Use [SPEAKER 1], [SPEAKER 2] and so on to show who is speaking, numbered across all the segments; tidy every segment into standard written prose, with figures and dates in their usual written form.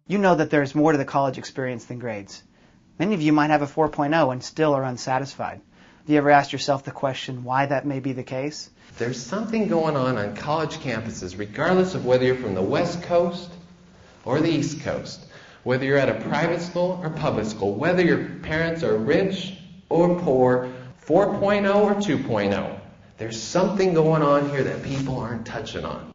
[SPEAKER 1] You know that there's more to the college experience than grades. Many of you might have a 4.0 and still are unsatisfied. Have you ever asked yourself the question why that may be the case?
[SPEAKER 2] There's something going on college campuses, regardless of whether you're from the West Coast or the East Coast, whether you're at a private school or public school, whether your parents are rich or poor, 4.0 or 2.0. There's something going on here that people aren't touching on.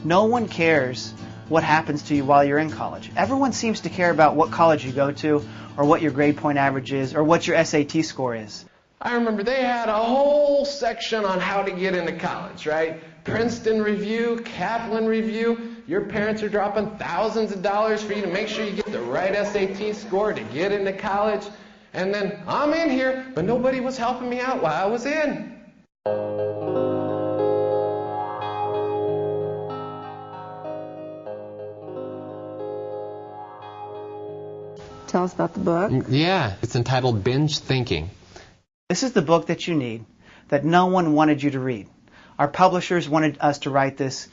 [SPEAKER 1] No one cares what happens to you while you're in college. Everyone seems to care about what college you go to, or what your grade point average is, or what your SAT score is.
[SPEAKER 2] I remember they had a whole section on how to get into college, right? Princeton review, Kaplan review. Your parents are dropping thousands of dollars for you to make sure you get the right SAT score to get into college. And then I'm in here, but nobody was helping me out while I was in.
[SPEAKER 3] Tell us about the book.
[SPEAKER 2] Yeah, it's entitled Binge Thinking.
[SPEAKER 1] This is the book that you need, that no one wanted you to read. Our publishers wanted us to write this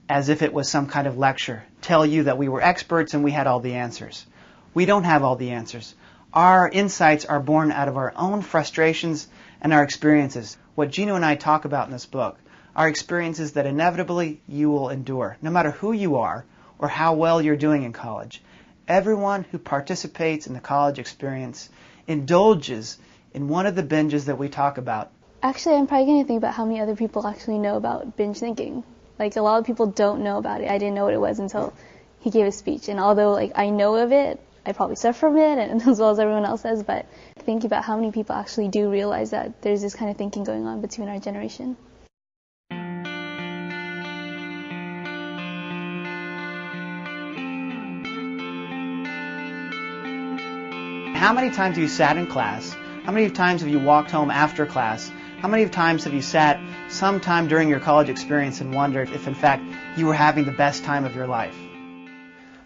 [SPEAKER 1] as if it was some kind of lecture, tell you that we were experts and we had all the answers. We don't have all the answers. Our insights are born out of our own frustrations and our experiences. What Gino and I talk about in this book are experiences that inevitably you will endure, no matter who you are or how well you're doing in college. Everyone who participates in the college experience indulges in one of the binges that we talk about.
[SPEAKER 4] Actually, I'm probably going to think about how many other people actually know about binge thinking. Like, a lot of people don't know about it. I didn't know what it was until he gave a speech. And although, I know of it, I probably suffer from it, and as well as everyone else does, but think about how many people actually do realize that there's this kind of thinking going on between our generation.
[SPEAKER 1] How many times have you sat in class? How many times have you walked home after class? How many times have you sat sometime during your college experience and wondered if, in fact, you were having the best time of your life?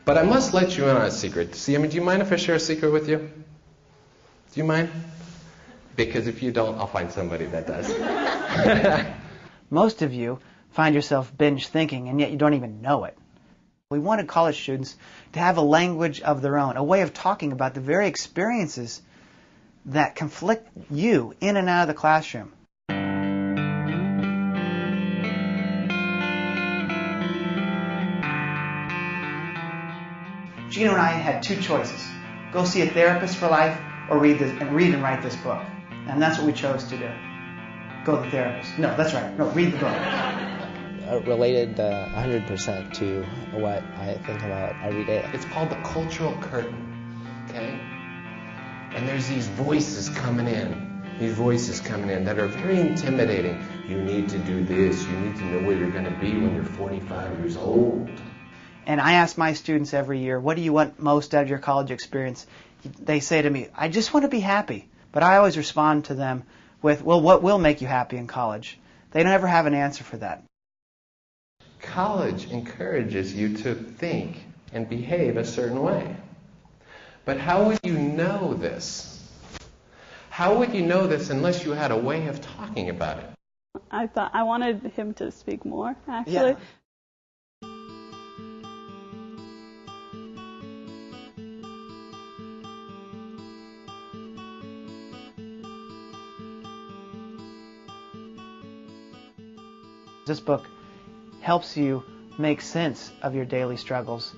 [SPEAKER 2] But I must let you in on a secret. See, do you mind if I share a secret with you? Do you mind? Because if you don't, I'll find somebody that does.
[SPEAKER 1] Most of you find yourself binge thinking, and yet you don't even know it. We wanted college students to have a language of their own, a way of talking about the very experiences that conflict you in and out of the classroom. Gino and I had two choices. Go see a therapist for life or read and write this book. And that's what we chose to do. Go to the therapist. No, that's right. No, read the book.
[SPEAKER 5] Related 100% to what I think about every day.
[SPEAKER 2] It's called the cultural curtain, okay? And there's these voices coming in that are very intimidating. You need to do this. You need to know where you're going to be when you're 45 years old.
[SPEAKER 1] And I ask my students every year, what do you want most out of your college experience? They say to me, I just want to be happy. But I always respond to them with, well, what will make you happy in college? They don't ever have an answer for that.
[SPEAKER 2] College encourages you to think and behave a certain way. But how would you know this? How would you know this unless you had a way of talking about it?
[SPEAKER 3] I wanted him to speak more, actually.
[SPEAKER 1] Yeah. This book helps you make sense of your daily struggles.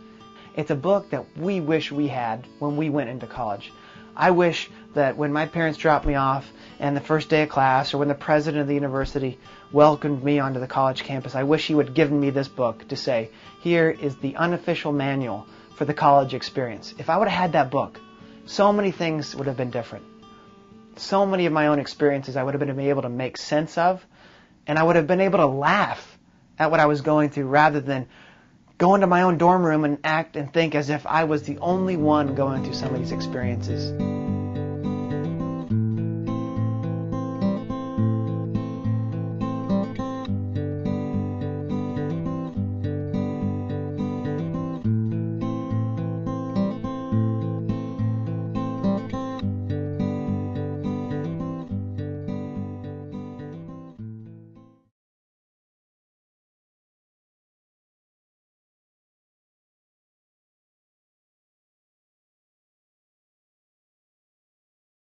[SPEAKER 1] It's a book that we wish we had when we went into college. I wish that when my parents dropped me off and the first day of class, or when the president of the university welcomed me onto the college campus, I wish he would have given me this book to say, here is the unofficial manual for the college experience. If I would have had that book, so many things would have been different. So many of my own experiences I would have been able to make sense of, and I would have been able to laugh at what I was going through rather than go into my own dorm room and act and think as if I was the only one going through some of these experiences.